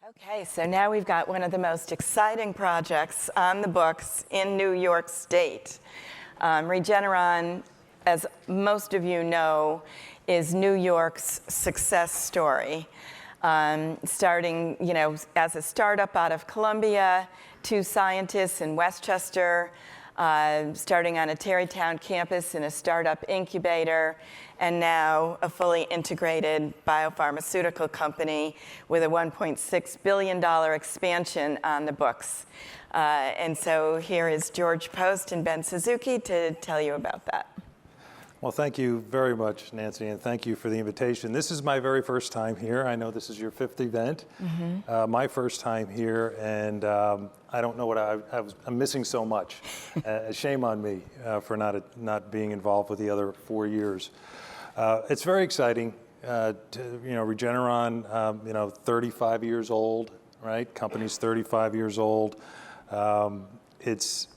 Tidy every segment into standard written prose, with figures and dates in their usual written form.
Okay, so now we've got one of the most exciting projects on the books in New York State. Regeneron, as most of you know, is New York's success story. Starting, as a startup out of Columbia, two scientists in Westchester, starting on a Tarrytown campus in a startup incubator, and now a fully integrated biopharmaceutical company with a $1.6 billion expansion on the books. And so here is George Post and Ben Suzuki to tell you about that. Well, thank you very much, Nancy, and thank you for the invitation. This is my very first time here. I know this is your fifth event, my first time here, and I don't know what I'm missing so much. Shame on me for not being involved with the other 4 years. It's very exciting. Regeneron, 35 years old, right? Company's 35 years old. Here's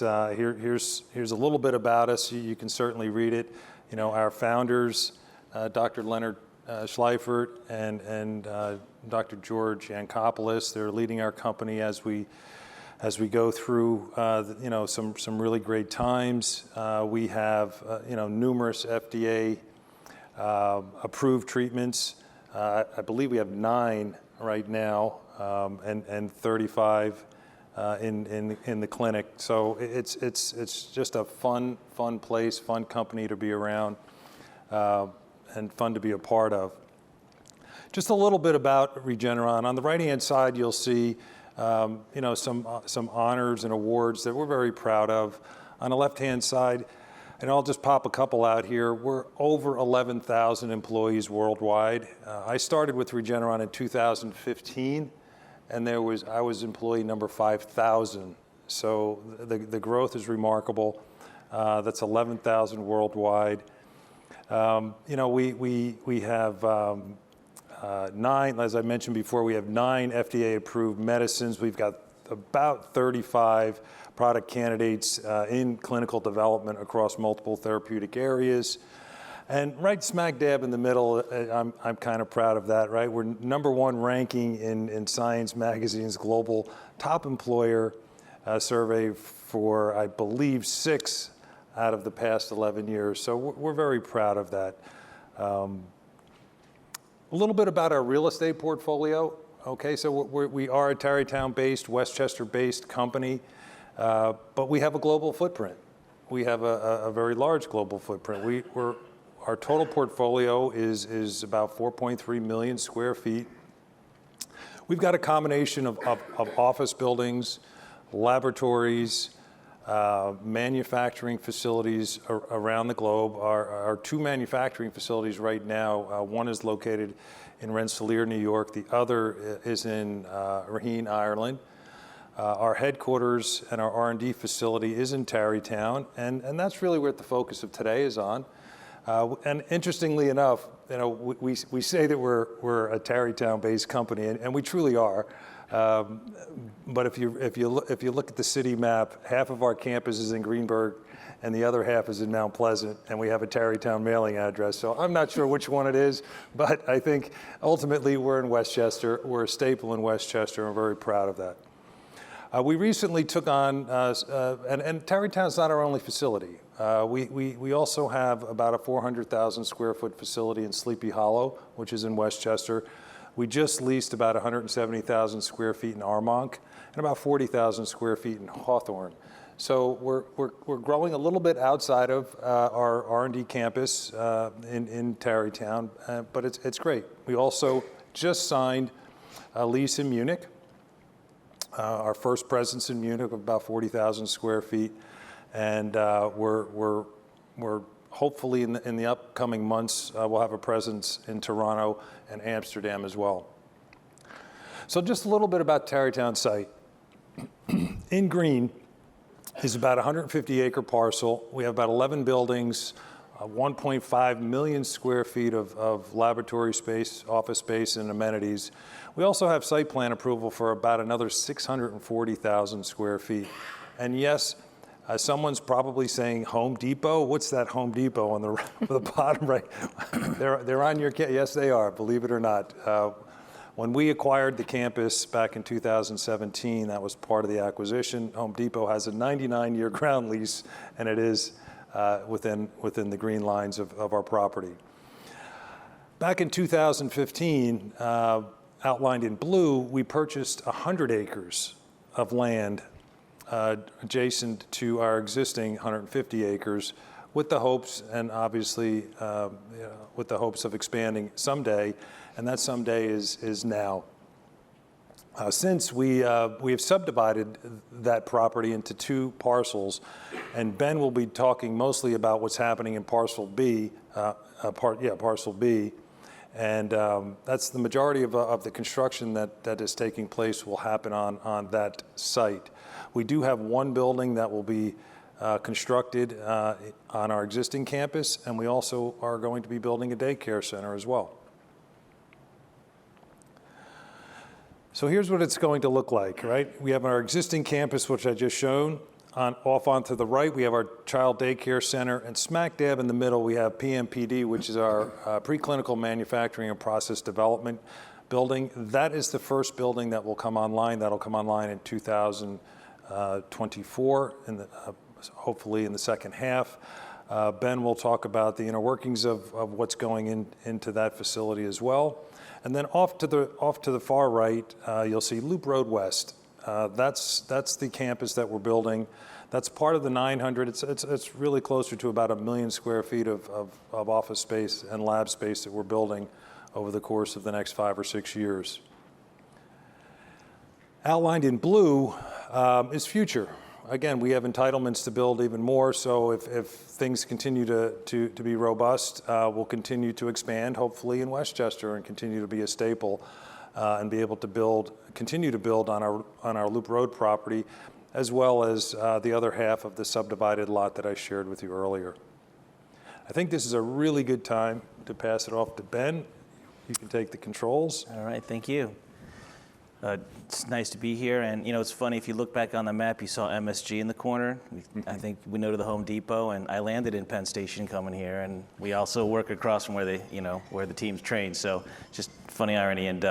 a little bit about us. You can certainly read it. Our founders, Dr. Leonard Schleifert and Dr. George Yankopoulos, they're leading our company as we go through some really great times. We have numerous FDA approved treatments. I believe we have 9 right now, and 35 in the clinic. So it's just a fun place, fun company to be around, and fun to be a part of. Just a little bit about Regeneron. On the right-hand side, you'll see some honors and awards that we're very proud of. On the left-hand side, and I'll just pop a couple out here, we're over 11,000 employees worldwide. I started with Regeneron in 2015. And I was employee number 5,000. So the growth is remarkable. That's 11,000 worldwide. We have 9, as I mentioned before, we have 9 FDA approved medicines. We've got about 35 product candidates in clinical development across multiple therapeutic areas. And right smack dab in the middle, I'm kind of proud of that, right? We're #1 ranking in Science Magazine's global top employer survey for, I believe, 6 out of the past 11 years. So we're very proud of that. A little bit about our real estate portfolio. Okay, so we are a Tarrytown-based, Westchester-based company, but we have a global footprint. We have a very large global footprint. Our total portfolio is about 4.3 million square feet. We've got a combination of office buildings, laboratories, manufacturing facilities around the globe. Our 2 manufacturing facilities right now, one is located in Rensselaer, New York. The other is in Raheen, Ireland. Our headquarters and our R&D facility is in Tarrytown, and that's really where the focus of today is on. And interestingly enough, we say that we're a Tarrytown-based company, and we truly are. But if you look at the city map, half of our campus is in Greenburgh, and the other half is in Mount Pleasant, and we have a Tarrytown mailing address. So I'm not sure which one it is, but I think ultimately we're in Westchester. We're a staple in Westchester, and we're very proud of that. We recently took on, and Tarrytown's not our only facility. We also have about a 400,000 square foot facility in Sleepy Hollow, which is in Westchester. We just leased about 170,000 square feet in Armonk and about 40,000 square feet in Hawthorne. So we're growing a little bit outside of our R&D campus in Tarrytown, but it's great. We also just signed a lease in Munich. Our first presence in Munich of about 40,000 square feet, and we're hopefully in the upcoming months we'll have a presence in Toronto and Amsterdam as well. So just a little bit about Tarrytown site. In green is about a 150-acre parcel. We have about 11 buildings, 1.5 million square feet of laboratory space, office space, and amenities. We also have site plan approval for about another 640,000 square feet. And yes, someone's probably saying Home Depot. What's that Home Depot on the bottom right? They're on your, yes, they are, believe it or not. When we acquired the campus back in 2017, that was part of the acquisition. Home Depot has a 99-year ground lease, and it is within the green lines of our property. Back in 2015, outlined in blue, we purchased 100 acres of land adjacent to our existing 150 acres with the hopes, and obviously with the hopes of expanding someday, and that someday is now. Since we have subdivided that property into 2 parcels, and Ben will be talking mostly about what's happening in parcel B, parcel B, and that's the majority of the construction that is taking place will happen on that site. We do have 1 building that will be constructed on our existing campus, and we also are going to be building a daycare center as well. So here's what it's going to look like, right? We have our existing campus, which I just shown. Off onto the right, we have our child daycare center, and smack dab in the middle, we have PMPD, which is our preclinical manufacturing and process development building. That is the first building that will come online. That'll come online in 2024, hopefully in the second half. Ben will talk about the inner workings of what's going into that facility as well. And then off to the far right, you'll see Loop Road West. That's the campus that we're building. That's part of the 900. It's really closer to about 1 million square feet of office space and lab space that we're building over the course of the next 5 or 6 years. Outlined in blue is future. Again, we have entitlements to build even more, so if things continue to be robust, we'll continue to expand, hopefully in Westchester, and continue to be a staple and be able to continue to build on our Loop Road property, as well as the other half of the subdivided lot that I shared with you earlier. I think this is a really good time to pass it off to Ben. You can take the controls. All right, thank you. It's nice to be here, and it's funny, if you look back on the map, you saw MSG in the corner. I think we know to the Home Depot, and I landed in Penn Station coming here, and we also work across from where the teams train, so just funny irony. And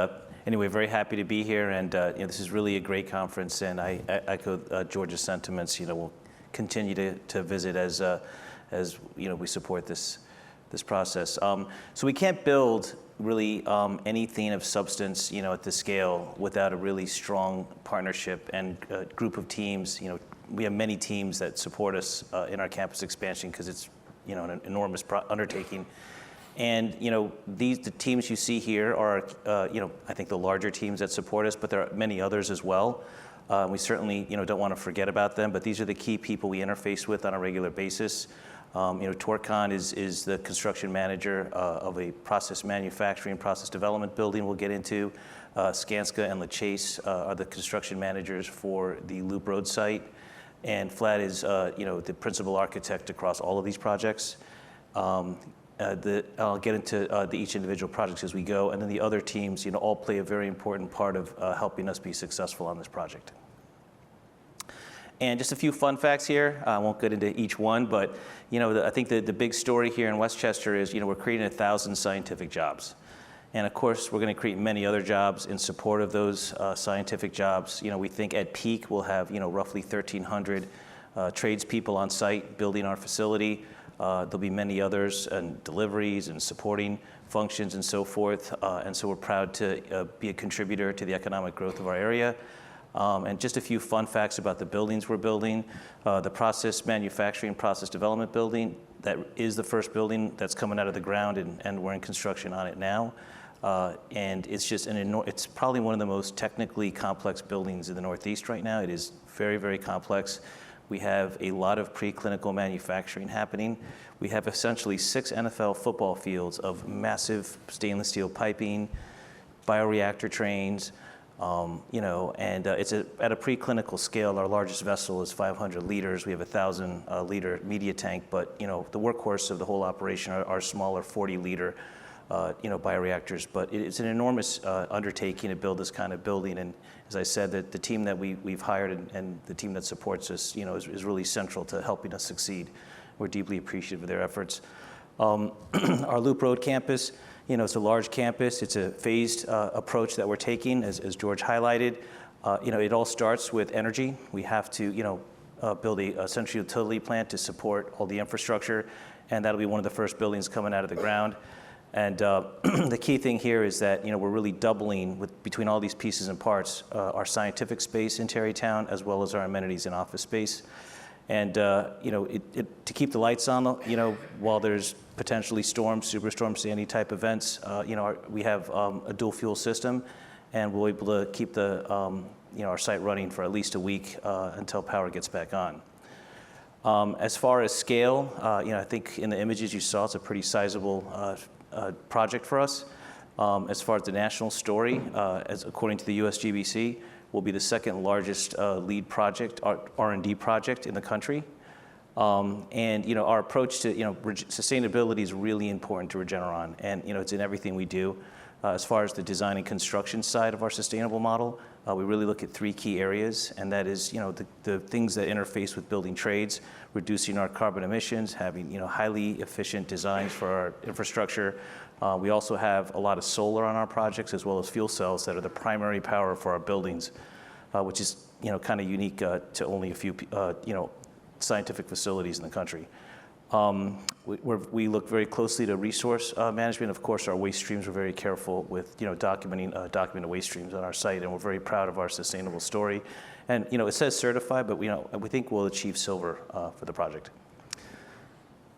anyway, very happy to be here, and this is really a great conference, and I echo George's sentiments. We'll continue to visit as we support this process. So we can't build really anything of substance, at this scale without a really strong partnership and group of teams. We have many teams that support us in our campus expansion because it's, an enormous undertaking. And, the teams you see here are, I think the larger teams that support us, but there are many others as well. We certainly, don't want to forget about them, but these are the key people we interface with on a regular basis. Torcon is the construction manager of a process manufacturing, process development building we'll get into. Skanska and LaChase are the construction managers for the Loop Road site. And Flat is, the principal architect across all of these projects. I'll get into each individual projects as we go. And then the other teams, all play a very important part of helping us be successful on this project. And just a few fun facts here. I won't get into each one, but I think the big story here in Westchester is we're creating 1,000 scientific jobs. And of course, we're going to create many other jobs in support of those scientific jobs. We think at peak we'll have roughly 1,300 tradespeople on site building our facility. There'll be many others and deliveries and supporting functions and so forth. And so we're proud to be a contributor to the economic growth of our area. And just a few fun facts about the buildings we're building. The process manufacturing, process development building, that is the first building that's coming out of the ground, and we're in construction on it now. And it's just it's probably one of the most technically complex buildings in the Northeast right now. It is very, very complex. We have a lot of preclinical manufacturing happening. We have essentially 6 NFL football fields of massive stainless steel piping, bioreactor trains, and it's at a preclinical scale. Our largest vessel is 500 liters. We have 1,000 liter media tank, but the workhorse of the whole operation are smaller 40-liter bioreactors. But it's an enormous undertaking to build this kind of building. And as I said, the team that we've hired and the team that supports us, is really central to helping us succeed. We're deeply appreciative of their efforts. Our Loop Road campus, it's a large campus. It's a phased approach that we're taking, as George highlighted. It all starts with energy. We have to, build a central utility plant to support all the infrastructure, and that'll be one of the first buildings coming out of the ground. And the key thing here is that, we're really doubling between all these pieces and parts, our scientific space in Tarrytown, as well as our amenities and office space. And, to keep the lights on, while there's potentially storms, superstorm, Sandy type events, we have a dual fuel system, and we'll be able to keep our site running for at least a week until power gets back on. As far as scale, I think in the images you saw, it's a pretty sizable project for us. As far as the national story, as according to the USGBC, will be the second largest lead project, R&D project in the country. And our approach to sustainability is really important to Regeneron, and it's in everything we do. As far as the design and construction side of our sustainable model, we really look at 3 key areas, and that is the things that interface with building trades, reducing our carbon emissions, having highly efficient designs for our infrastructure. We also have a lot of solar on our projects, as well as fuel cells that are the primary power for our buildings, which is kind of unique to only a few scientific facilities in the country. We look very closely to resource management. Of course, our waste streams, we're very careful with documenting waste streams on our site, and we're very proud of our sustainable story. And it says certified, but we think we'll achieve silver for the project.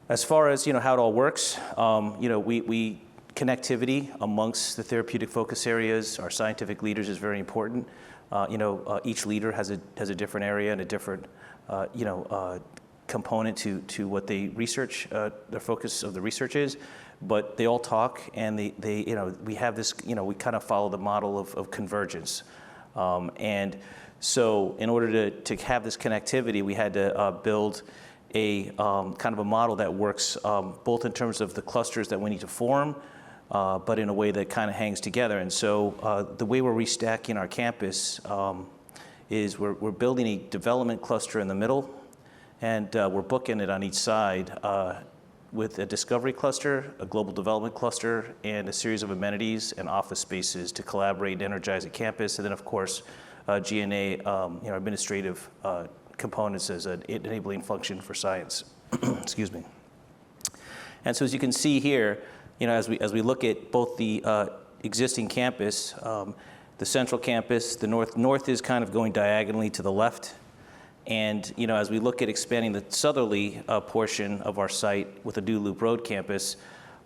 As far as how it all works, we connectivity amongst the therapeutic focus areas, our scientific leaders is very important. Each leader has a different area and a different component to what they research, the focus of the research is, but they all talk, and we have this, we kind of follow the model of convergence. And so in order to have this connectivity, we had to build a kind of a model that works both in terms of the clusters that we need to form, but in a way that kind of hangs together. And so the way we're restacking our campus is we're building a development cluster in the middle, and we're booking it on each side with a discovery cluster, a global development cluster, and a series of amenities and office spaces to collaborate and energize a campus. And then, of course, G&A, administrative components as an enabling function for science. Excuse me. And so as you can see here, as we look at both the existing campus, the central campus, the north is kind of going diagonally to the left. And as we look at expanding the southerly portion of our site with a new Loop Road campus,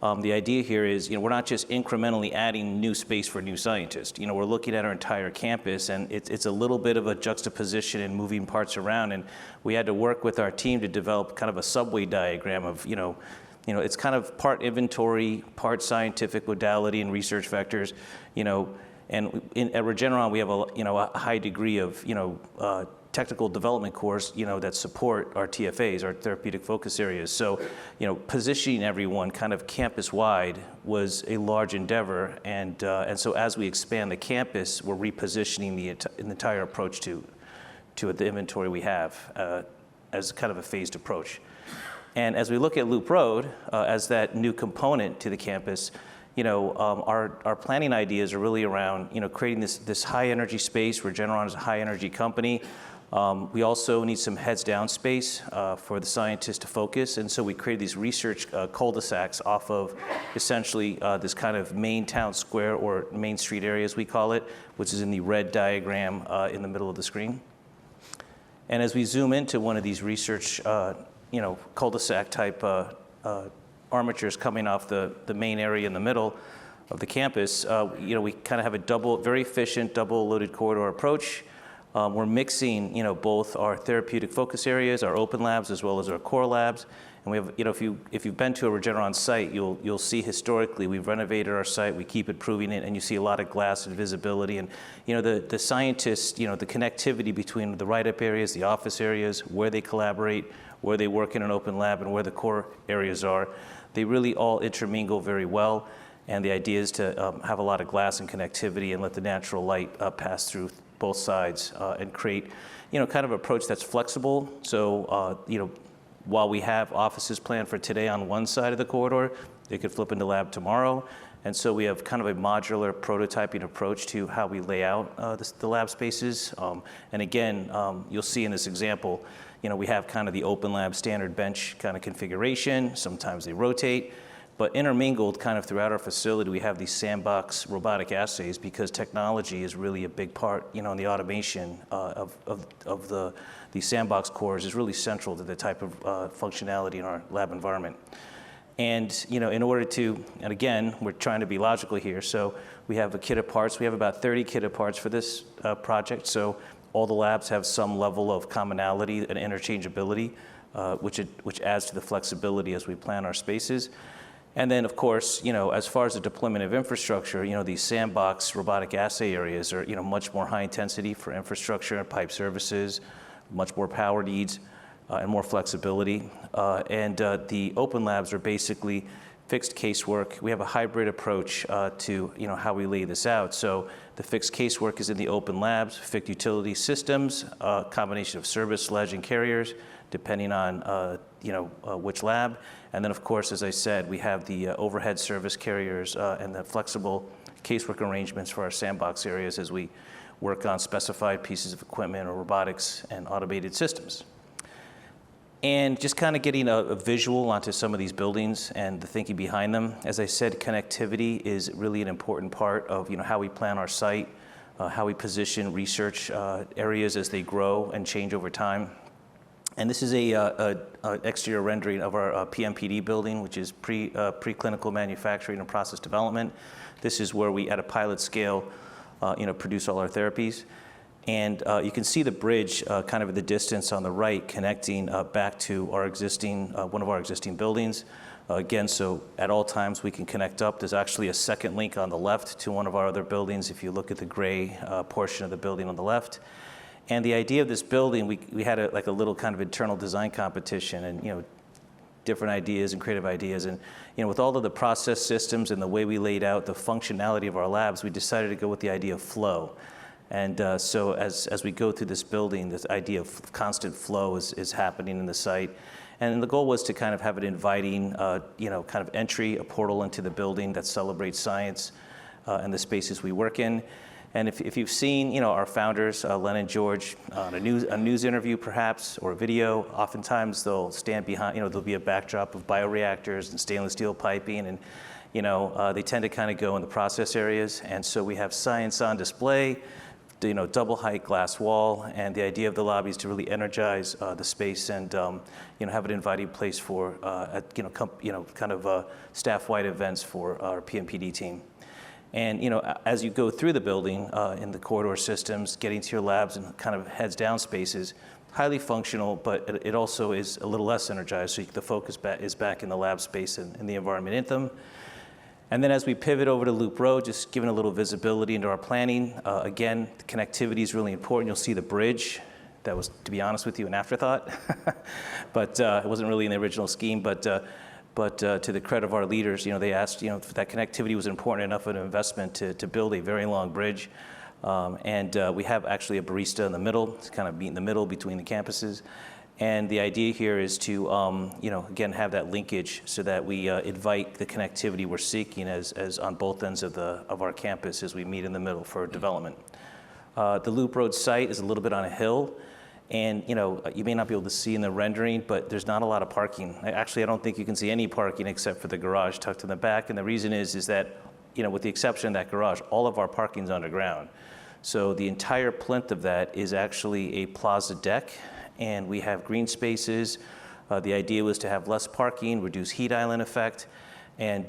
the idea here is, we're not just incrementally adding new space for new scientists. We're looking at our entire campus, and it's a little bit of a juxtaposition and moving parts around. And we had to work with our team to develop kind of a subway diagram of, it's kind of part inventory, part scientific modality and research vectors, and at Regeneron we have a high degree of, technical development cores, that support our TFAs, our therapeutic focus areas. So, positioning everyone kind of campus-wide was a large endeavor, and so as we expand the campus, we're repositioning the entire approach to the inventory we have as kind of a phased approach. And as we look at Loop Road as that new component to the campus, our planning ideas are really around, creating this high energy space. Regeneron is a high energy company. We also need some heads down space for the scientists to focus, and so we created these research cul-de-sacs off of essentially this kind of main town square, or main street area as we call it, which is in the red diagram in the middle of the screen. And as we zoom into one of these research cul-de-sac type armatures coming off the main area in the middle of the campus, we kind of have a very efficient double loaded corridor approach. We're mixing, both our therapeutic focus areas, our open labs, as well as our core labs. And we have, if you've been to a Regeneron site, you'll see historically we've renovated our site, we keep improving it, and you see a lot of glass and visibility. And the scientists, the connectivity between the write-up areas, the office areas, where they collaborate, where they work in an open lab, and where the core areas are, they really all intermingle very well. And the idea is to have a lot of glass and connectivity and let the natural light pass through both sides and create, kind of approach that's flexible. So, while we have offices planned for today on one side of the corridor, they could flip into lab tomorrow. And so we have kind of a modular prototyping approach to how we lay out the lab spaces. And again, you'll see in this example, we have kind of the open lab standard bench kind of configuration. Sometimes they rotate. But intermingled kind of throughout our facility, we have these sandbox robotic assays because technology is really a big part, and the automation of the sandbox cores is really central to the type of functionality in our lab environment. And in order to, and again, we're trying to be logical here, so we have a kit of parts. We have about 30 kit of parts for this project, so all the labs have some level of commonality and interchangeability, which adds to the flexibility as we plan our spaces. And then, of course, as far as the deployment of infrastructure, these sandbox robotic assay areas are, much more high intensity for infrastructure and pipe services, much more power needs, and more flexibility. And the open labs are basically fixed casework. We have a hybrid approach to how we lay this out. So the fixed casework is in the open labs, fixed utility systems, a combination of service, sledge, and carriers, depending on which lab. And then, of course, as I said, we have the overhead service carriers and the flexible casework arrangements for our sandbox areas as we work on specified pieces of equipment or robotics and automated systems. And just kind of getting a visual onto some of these buildings and the thinking behind them. As I said, connectivity is really an important part of how we plan our site, how we position research areas as they grow and change over time. And this is a exterior rendering of our PMPD building, which is preclinical manufacturing and process development. This is where we, at a pilot scale, produce all our therapies. And you can see the bridge kind of at the distance on the right connecting back to our existing, one of our existing buildings. Again, so at all times we can connect up. There's actually a second link on the left to one of our other buildings if you look at the gray portion of the building on the left. And the idea of this building, we had a little kind of internal design competition and different ideas and creative ideas. And with all of the process systems and the way we laid out the functionality of our labs, we decided to go with the idea of flow. And so as we go through this building, this idea of constant flow is happening in the site. And the goal was to kind of have an inviting, kind of entry, a portal into the building that celebrates science and the spaces we work in. And if you've seen, our founders, Len and George, on a news interview perhaps, or a video, oftentimes they'll stand behind, there'll be a backdrop of bioreactors and stainless steel piping, and, they tend to kind of go in the process areas. And so we have science on display, double height glass wall, and the idea of the lobby is to really energize the space and, have an inviting place for, kind of staff-wide events for our PMPD team. And as you go through the building in the corridor systems, getting to your labs and kind of heads down spaces, highly functional, but it also is a little less energized. So the focus is back in the lab space and the environment in them. And then as we pivot over to Loop Road, just giving a little visibility into our planning. Again, the connectivity is really important. You'll see the bridge. That was, to be honest with you, an afterthought, but it wasn't really in the original scheme. But to the credit of our leaders, they asked, if that connectivity was important enough of an investment to build a very long bridge. And we have actually a barista in the middle, to kind of be in the middle between the campuses. And the idea here is to, again, have that linkage so that we invite the connectivity we're seeking as on both ends of our campus as we meet in the middle for development. The Loop Road site is a little bit on a hill. And you may not be able to see in the rendering, but there's not a lot of parking. Actually, I don't think you can see any parking except for the garage tucked in the back. And the reason is that, with the exception of that garage, all of our parking's underground. So the entire plinth of that is actually a plaza deck, and we have green spaces. The idea was to have less parking, reduce heat island effect, and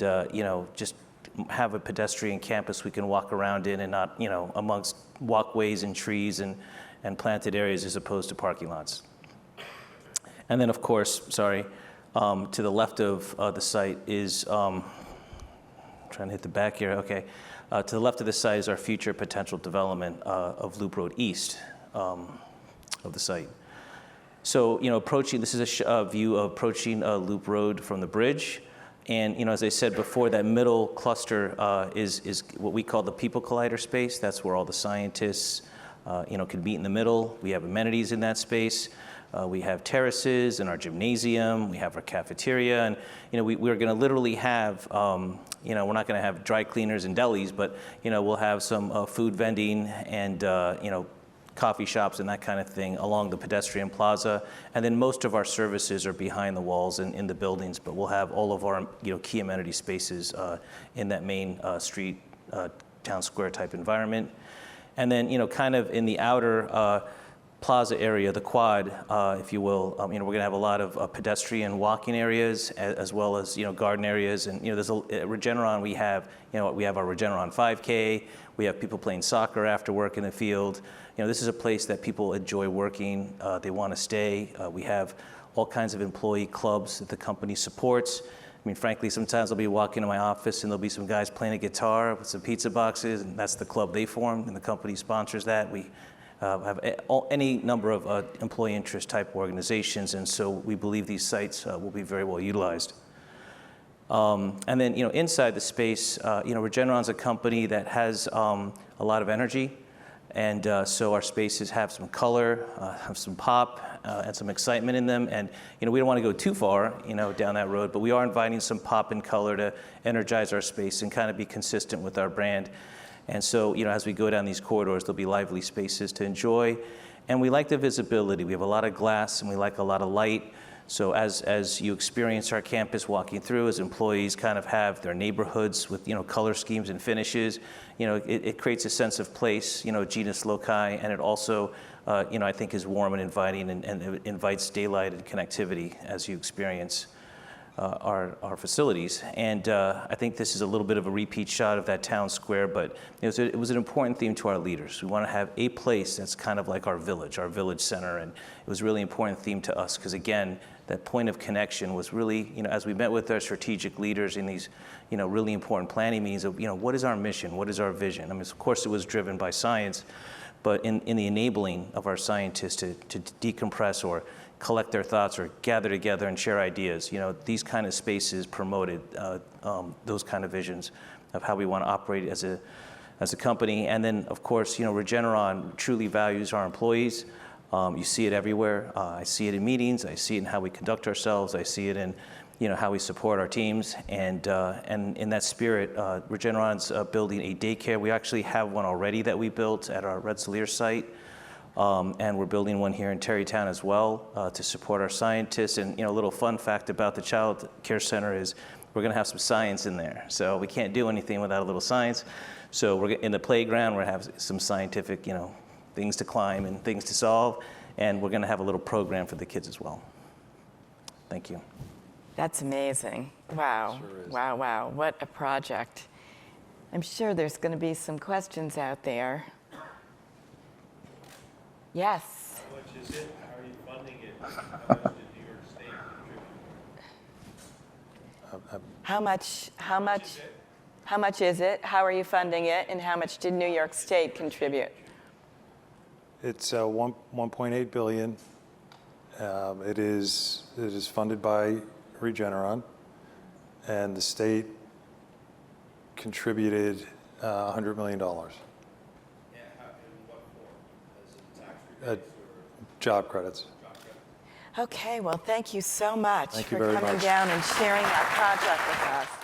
just have a pedestrian campus we can walk around in and not, amongst walkways and trees and planted areas as opposed to parking lots. And then, of course, to the left of the site is, trying to hit the back here, okay. To the left of the site is our future potential development of Loop Road East of the site. So, this is a view of approaching Loop Road from the bridge. And, as I said before, that middle cluster is what we call the people collider space. That's where all the scientists, can meet in the middle. We have amenities in that space. We have terraces in our gymnasium. We have our cafeteria, and we're going to literally have. We're not going to have dry cleaners and delis, but we'll have some food vending and coffee shops and that kind of thing along the pedestrian plaza. And then most of our services are behind the walls and in the buildings, but we'll have all of our key amenity spaces in that main street, town square type environment. And then kind of in the outer plaza area, the quad, if you will, we're going to have a lot of pedestrian walking areas as well as garden areas. And there's at Regeneron we have our Regeneron 5K. We have people playing soccer after work in the field. This is a place that people enjoy working. They want to stay. We have all kinds of employee clubs that the company supports. I mean, frankly, sometimes I'll be walking to my office and there'll be some guys playing a guitar with some pizza boxes, and that's the club they formed, and the company sponsors that. We have any number of employee interest type organizations, and so we believe these sites will be very well utilized. And then, inside the space, Regeneron's a company that has a lot of energy, and so our spaces have some color, have some pop, and some excitement in them. And we don't want to go too far, down that road, but we are inviting some pop and color to energize our space and kind of be consistent with our brand. And so, as we go down these corridors, there'll be lively spaces to enjoy. And we like the visibility. We have a lot of glass and we like a lot of light. So as you experience our campus walking through, as employees kind of have their neighborhoods with, color schemes and finishes, it creates a sense of place, genus loci, and it also, I think is warm and inviting and it invites daylight and connectivity as you experience our facilities. And I think this is a little bit of a repeat shot of that town square, but it was an important theme to our leaders. We want to have a place that's kind of like our village center, and it was a really important theme to us because, again, that point of connection was really, as we met with our strategic leaders in these, really important planning meetings of, what is our mission? What is our vision? I mean, of course, it was driven by science, but in the enabling of our scientists to decompress or collect their thoughts or gather together and share ideas. These kind of spaces promoted those kind of visions of how we want to operate as a company. And then, of course, Regeneron truly values our employees. You see it everywhere. I see it in meetings. I see it in how we conduct ourselves. I see it in how we support our teams. And in that spirit, Regeneron's building a daycare. We actually have one already that we built at our Rensselaer site. And we're building one here in Tarrytown as well to support our scientists. And a little fun fact about the Child Care Center is we're going to have some science in there. So we can't do anything without a little science. So we're in the playground. We're going to have some scientific, things to climb and things to solve. And we're going to have a little program for the kids as well. Thank you. That's amazing. Wow. Sure is. Wow, wow. What a project. I'm sure there's going to be some questions out there. Yes. How much is it? How are you funding it? How much did New York State contribute? How much is it? How are you funding it? And how much did New York State contribute? It's $1.8 billion. It is funded by Regeneron, and the state contributed $100 million. Yeah, in what form? As a tax rebate or Job credits. job credit? Okay, well, thank you so much Thank you for very coming much. down and sharing that project with us.